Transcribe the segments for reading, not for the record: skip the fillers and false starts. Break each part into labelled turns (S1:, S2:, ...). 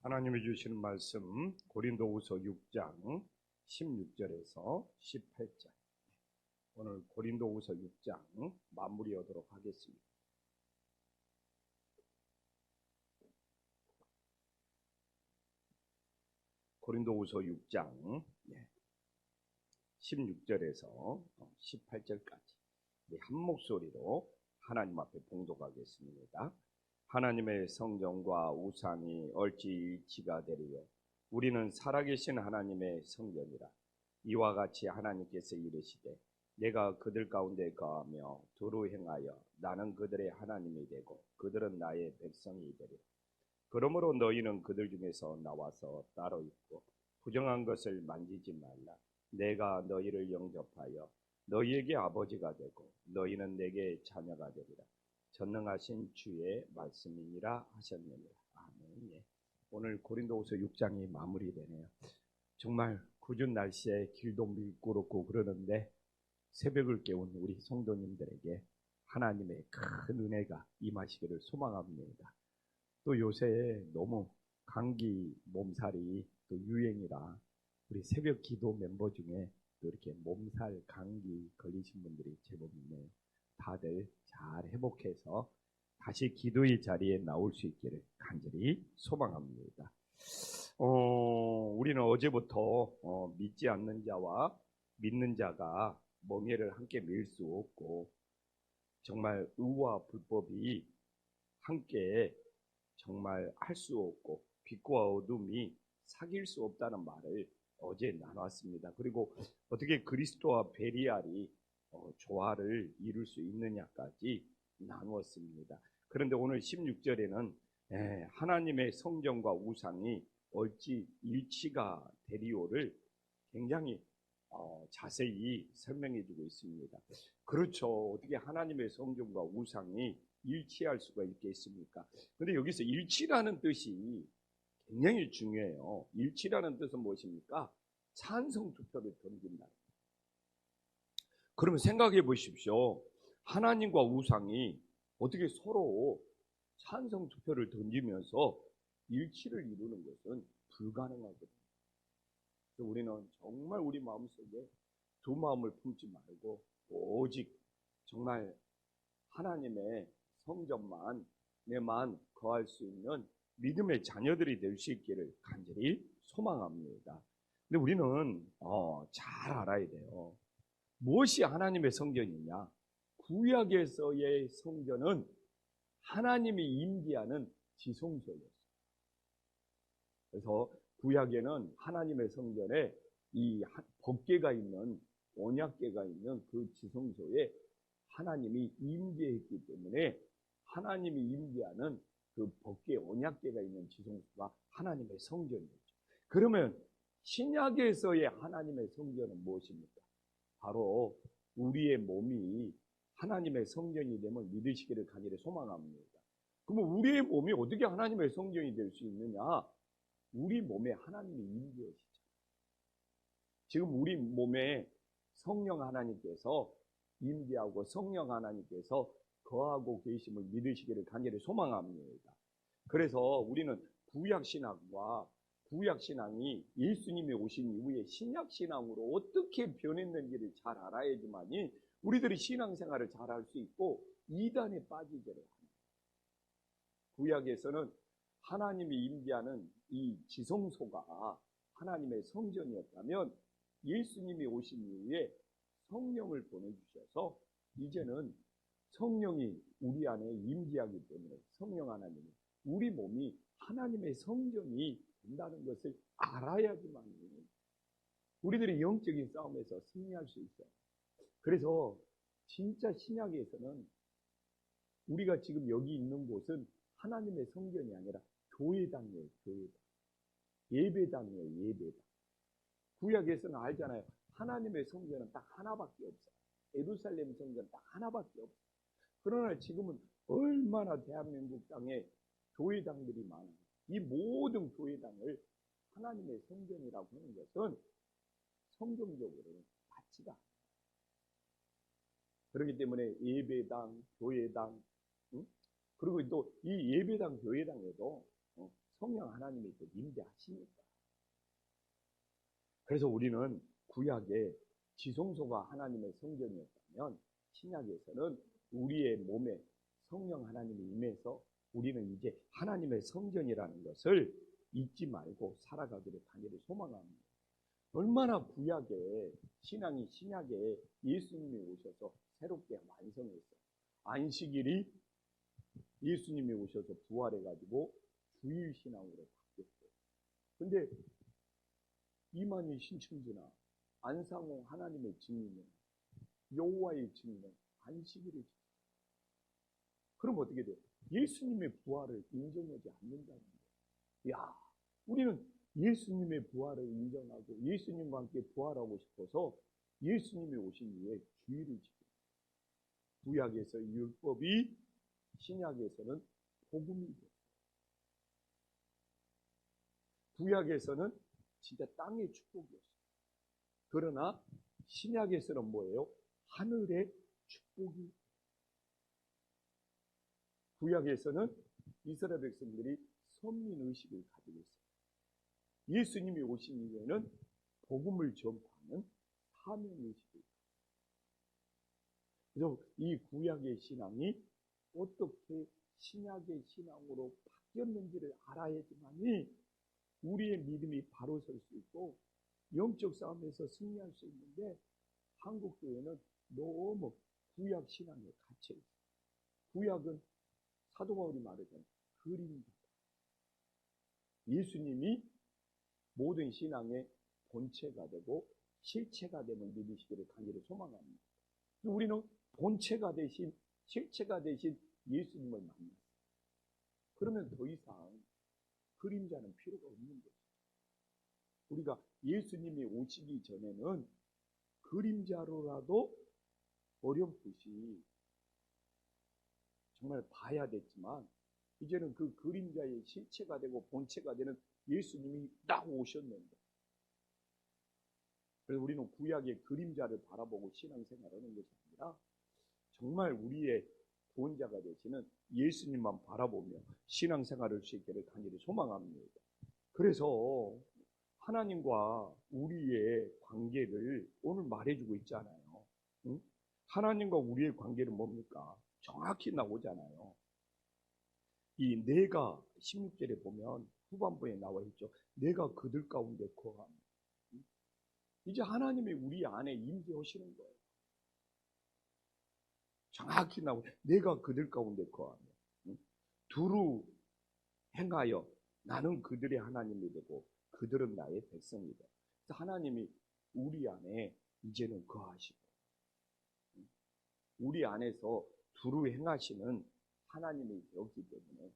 S1: 하나님이 주시는 말씀 고린도후서 6장 16절에서 18절. 오늘 고린도후서 6장 마무리하도록 하겠습니다. 고린도후서 6장 16절에서 18절까지 한 목소리로 하나님 앞에 봉독하겠습니다. 하나님의 성전과 우상이 얼찌일치가 되리요. 우리는 살아계신 하나님의 성전이라. 이와 같이 하나님께서 이르시되 내가 그들 가운데 거하며 두루 행하여 나는 그들의 하나님이 되고 그들은 나의 백성이 되리라. 그러므로 너희는 그들 중에서 나와서 따로 있고 부정한 것을 만지지 말라. 내가 너희를 영접하여 너희에게 아버지가 되고 너희는 내게 자녀가 되리라. 전능하신 주의 말씀이니라 하셨느니라. 아멘. 오늘 고린도후서 6장이 마무리되네요. 정말 궂은 날씨에 길도 미끄럽고 그러는데 새벽을 깨운 우리 성도님들에게 하나님의 큰 은혜가 임하시기를 소망합니다. 또 요새 너무 감기 몸살이 또 유행이라 우리 새벽 기도 멤버 중에 또 이렇게 몸살 감기 걸리신 분들이 제법 있네요. 다들 잘 회복해서 다시 기도의 자리에 나올 수 있기를 간절히 소망합니다. 우리는 어제부터 믿지 않는 자와 믿는 자가 멍에를 함께 밀 수 없고 정말 의와 불법이 함께 정말 할 수 없고 빛과 어둠이 사귈 수 없다는 말을 어제 나눴습니다. 그리고 어떻게 그리스도와 베리알이 조화를 이룰 수 있느냐까지 나누었습니다. 그런데 오늘 16절에는 하나님의 성전과 우상이 어찌 일치가 되리오를 굉장히 자세히 설명해 주고 있습니다. 그렇죠. 어떻게 하나님의 성전과 우상이 일치할 수가 있겠습니까? 그런데 여기서 일치라는 뜻이 굉장히 중요해요. 일치라는 뜻은 무엇입니까? 찬성 투표를 던진다. 그러면 생각해 보십시오. 하나님과 우상이 어떻게 서로 찬성 투표를 던지면서 일치를 이루는 것은 불가능하거든요. 그래서 우리는 정말 우리 마음속에 두 마음을 품지 말고 오직 정말 하나님의 성전만에만 거할 수 있는 믿음의 자녀들이 될 수 있기를 간절히 소망합니다. 근데 우리는 잘 알아야 돼요. 무엇이 하나님의 성전이냐? 구약에서의 성전은 하나님이 임재하는 지성소였어요. 그래서 구약에는 하나님의 성전에 이 법궤가 있는 언약궤가 있는 그 지성소에 하나님이 임재했기 때문에 하나님이 임재하는 그 법궤 언약궤가 있는 지성소가 하나님의 성전이었죠. 그러면 신약에서의 하나님의 성전은 무엇입니까? 바로 우리의 몸이 하나님의 성전이 되면 믿으시기를 간절히 소망합니다. 그러면 우리의 몸이 어떻게 하나님의 성전이 될 수 있느냐? 우리 몸에 하나님이 임재하시죠. 지금 우리 몸에 성령 하나님께서 임재하고 성령 하나님께서 거하고 계심을 믿으시기를 간절히 소망합니다. 그래서 우리는 구약신앙과 구약신앙이 예수님이 오신 이후에 신약신앙으로 어떻게 변했는지를 잘 알아야지만이 우리들이 신앙생활을 잘 할 수 있고 이단에 빠지지를 합니다. 구약에서는 하나님이 임재하는 이 지성소가 하나님의 성전이었다면 예수님이 오신 이후에 성령을 보내주셔서 이제는 성령이 우리 안에 임재하기 때문에 성령 하나님이 우리 몸이 하나님의 성전이 된다는 것을 알아야지만 우리들이 영적인 싸움에서 승리할 수 있어요. 그래서 진짜 신약에서는 우리가 지금 여기 있는 곳은 하나님의 성전이 아니라 교회당이에요. 교회당. 예배당이에요. 예배당. 구약에서는 알잖아요. 하나님의 성전은 딱 하나밖에 없어요. 예루살렘 성전 딱 하나밖에 없어요. 그러나 지금은 얼마나 대한민국 땅에 교회당들이 많아요. 이 모든 교회당을 하나님의 성전이라고 하는 것은 성경적으로 맞지가 않아요. 그렇기 때문에 예배당, 교회당, 그리고 또 이 예배당, 교회당에도 성령 하나님이 또 임재하시니까. 그래서 우리는 구약에 지성소가 하나님의 성전이었다면 신약에서는 우리의 몸에 성령 하나님이 임해서 우리는 이제 하나님의 성전이라는 것을 잊지 말고 살아가기를 간절히 소망합니다. 얼마나 구약에 신약에 예수님이 오셔서 새롭게 완성했어요. 안식일이 예수님이 오셔서 부활해가지고 주일신앙으로 바뀌었어요. 근데 이만희 신천지나 안상홍 하나님의 증인은 여호와의 증인은 안식일을 지켜요. 그럼 어떻게 돼요? 예수님의 부활을 인정하지 않는다는 거예요. 야, 우리는 예수님의 부활을 인정하고 예수님과 함께 부활하고 싶어서 예수님이 오신 이후에 주일을 지켜요. 구약에서 율법이 신약에서는 복음이 돼요. 구약에서는 진짜 땅의 축복이었어요. 그러나 신약에서는 뭐예요? 하늘의 축복이. 구약에서는 이스라엘 백성들이 선민의식을 가지고 있어요. 예수님이 오신 이후에는 복음을 전파하는 사명의식을. 그래서 이 구약의 신앙이 어떻게 신약의 신앙으로 바뀌었는지를 알아야지만이 우리의 믿음이 바로 설 수 있고 영적 싸움에서 승리할 수 있는데, 한국 교회는 너무 구약 신앙에 갇혀 있어요. 구약은 사도 바울이 말하잖아요. 그림자다. 예수님이 모든 신앙의 본체가 되고 실체가 되는 믿으시기를 간절히 소망합니다. 우리는 본체가 되신 실체가 되신 예수님을 만났어요. 그러면 더 이상 그림자는 필요가 없는 거죠. 우리가 예수님이 오시기 전에는 그림자로라도 어렴풋이 정말 봐야 됐지만, 이제는 그 그림자의 실체가 되고 본체가 되는 예수님이 딱 오셨는데, 그래서 우리는 구약의 그림자를 바라보고 신앙생활하는 것이 아니라 정말 우리의 구원자가 되시는 예수님만 바라보며 신앙생활을 할 수 있기를 간절히 소망합니다. 그래서 하나님과 우리의 관계를 오늘 말해주고 있잖아요. 응? 하나님과 우리의 관계는 뭡니까? 정확히 나오잖아요. 이 내가 16절에 보면 후반부에 나와 있죠. 내가 그들 가운데 거함. 이제 하나님이 우리 안에 임재하시는 거예요. 정확히 나오고 내가 그들 가운데 거하며 두루 행하여 나는 그들의 하나님이 되고 그들은 나의 백성이다. 하나님이 우리 안에 이제는 거하시고 우리 안에서 두루 행하시는 하나님이 되었기 때문에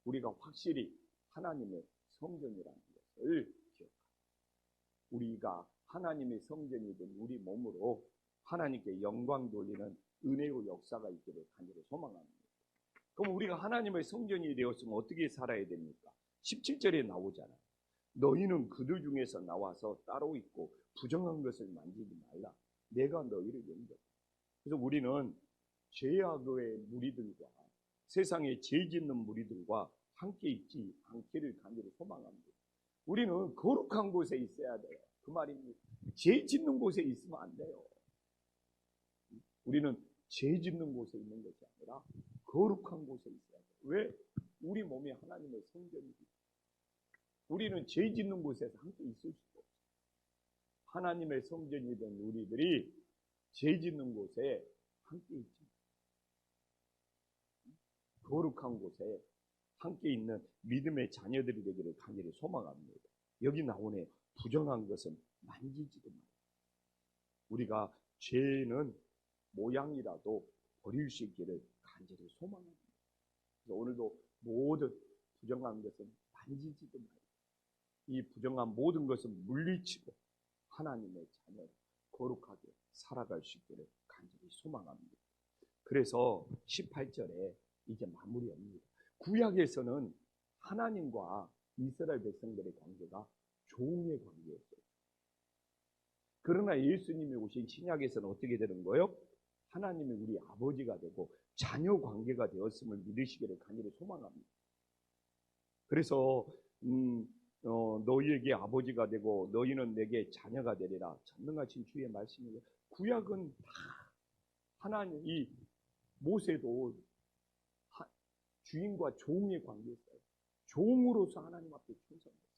S1: 우리가 확실히 하나님의 성전이라는 것을 기억합니다. 우리가 하나님의 성전이 된 우리 몸으로 하나님께 영광 돌리는 은혜의 역사가 있기를 간절히 소망합니다. 그럼 우리가 하나님의 성전이 되었으면 어떻게 살아야 됩니까? 17절에 나오잖아요. 너희는 그들 중에서 나와서 따로 있고 부정한 것을 만지지 말라. 내가 너희를 영접한다. 그래서 우리는 죄악의 무리들과 세상에 죄 짓는 무리들과 함께 있지 않기를 간절히 소망합니다. 우리는 거룩한 곳에 있어야 돼요. 그 말입니다. 죄 짓는 곳에 있으면 안 돼요. 우리는 죄 짓는 곳에 있는 것이 아니라 거룩한 곳에 있어야 돼요. 왜? 우리 몸이 하나님의 성전이기. 우리는 죄 짓는 곳에서 함께 있을 수가 없어요. 하나님의 성전이 된 우리들이 죄 짓는 곳에 함께 있지. 거룩한 곳에 함께 있는 믿음의 자녀들이 되기를 간절히 소망합니다. 여기 나오네. 부정한 것은 만지지도 말아요. 우리가 죄는 모양이라도 버릴 수 있기를 간절히 소망합니다. 오늘도 모든 부정한 것은 만지지도 말아요. 이 부정한 모든 것은 물리치고 하나님의 자녀 거룩하게 살아갈 수 있기를 간절히 소망합니다. 그래서 18절에 이제 마무리합니다. 구약에서는 하나님과 이스라엘 백성들의 관계가 종의 관계였어요. 그러나 예수님이 오신 신약에서는 어떻게 되는 거예요? 하나님이 우리 아버지가 되고 자녀 관계가 되었음을 믿으시기를 간절히 소망합니다. 그래서 너희에게 아버지가 되고 너희는 내게 자녀가 되리라. 전능하신 주의 말씀이에요. 구약은 다 하나님, 이 모세도 주인과 종의 관계였어요. 종으로서 하나님 앞에 충성했어요.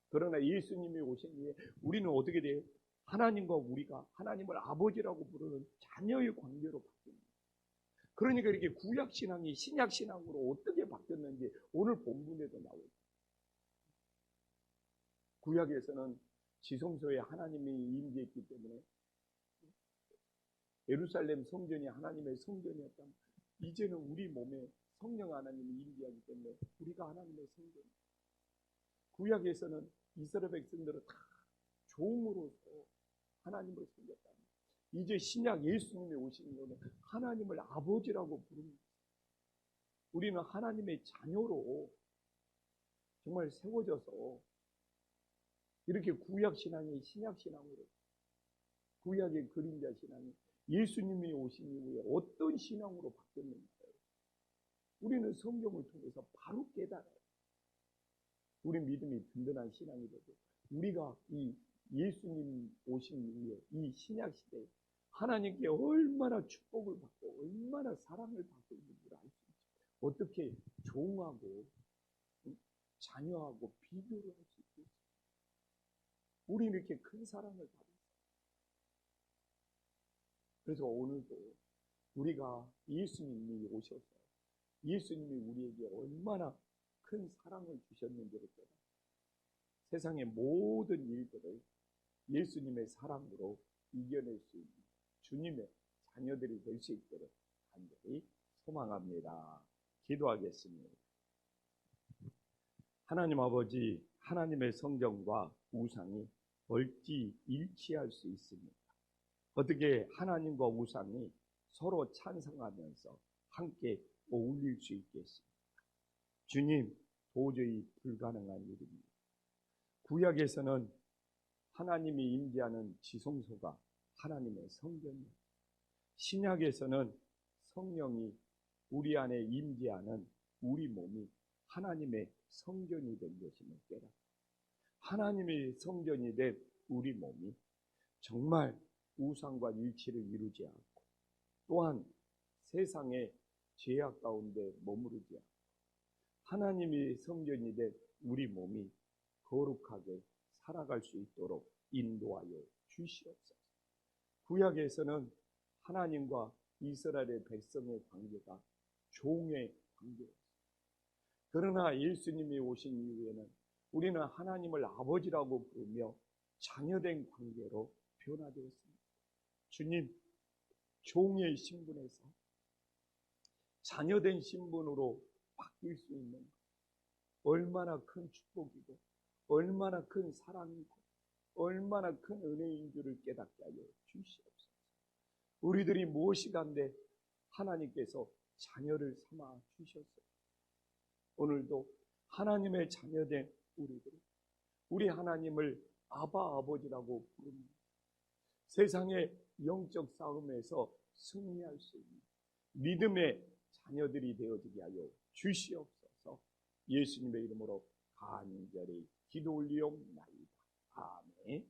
S1: 그러나 예수님이 오신 후에 우리는 어떻게 돼요? 하나님과 우리가 하나님을 아버지라고 부르는 자녀의 관계로 바뀝니다. 그러니까 이렇게 구약신앙이 신약신앙으로 어떻게 바뀌었는지 오늘 본문에도 나오죠. 구약에서는 지성소에 하나님이 임재했기 때문에 예루살렘 성전이 하나님의 성전이었다면 이제는 우리 몸에 성령 하나님이 임재하기 때문에 우리가 하나님의 성전입니다. 구약에서는 이스라엘 백성들은 다 종으로서 하나님을 섬겼다면 이제 신약 예수님이 오신 거는 하나님을 아버지라고 부릅니다. 우리는 하나님의 자녀로 정말 세워져서 이렇게 구약신앙이 신약신앙으로 구약의 그림자 신앙이 예수님이 오신 이후에 어떤 신앙으로 바뀌었는가요? 우리는 성경을 통해서 바로 깨달아요. 우리 믿음이 든든한 신앙이 되고 우리가 이 예수님 오신 이후에 이 신약시대에 하나님께 얼마나 축복을 받고 얼마나 사랑을 받고 있는지를 알 수 있죠. 어떻게 종하고 자녀하고 비교를 할 수 있겠어요? 우리는 이렇게 큰 사랑을 받았어요. 그래서 오늘도 우리가 예수님이 오셔서 예수님이 우리에게 얼마나 큰 사랑을 주셨는지를 깨달아 세상의 모든 일들을 예수님의 사랑으로 이겨낼 수 있는 주님의 자녀들이 될 수 있도록 간절히 소망합니다. 기도하겠습니다. 하나님 아버지, 하나님의 성경과 우상이 어찌 일치할 수 있습니까? 어떻게 하나님과 우상이 서로 찬성하면서 함께 어울릴 수 있겠습니까? 주님, 도저히 불가능한 일입니다. 구약에서는 하나님이 임재하는 지성소가 하나님의 성전입니다. 신약에서는 성령이 우리 안에 임재하는 우리 몸이 하나님의 성전이 된 것임을 깨닫고 하나님의 성전이 된 우리 몸이 정말 우상과 일치를 이루지 않고 또한 세상의 죄악 가운데 머무르지 않고 하나님의 성전이 된 우리 몸이 거룩하게 살아갈 수 있도록 인도하여 주시옵소서. 구약에서는 하나님과 이스라엘의 백성의 관계가 종의 관계였습니다. 그러나 예수님이 오신 이후에는 우리는 하나님을 아버지라고 부르며 자녀된 관계로 변화되었습니다. 주님, 종의 신분에서 자녀된 신분으로 바뀔 수 있는 얼마나 큰 축복이고 얼마나 큰 사랑이고 얼마나 큰 은혜인 줄을 깨닫게 하여 주시옵소서. 우리들이 무엇이 간데 하나님께서 자녀를 삼아 주셨어요. 오늘도 하나님의 자녀된 우리들이 우리 하나님을 아바 아버지라고 부릅니다. 세상의 영적 싸움에서 승리할 수 있는 믿음의 자녀들이 되어지게 하여 주시옵소서. 예수님의 이름으로 간절히 기도 올리옵나이다. 아멘.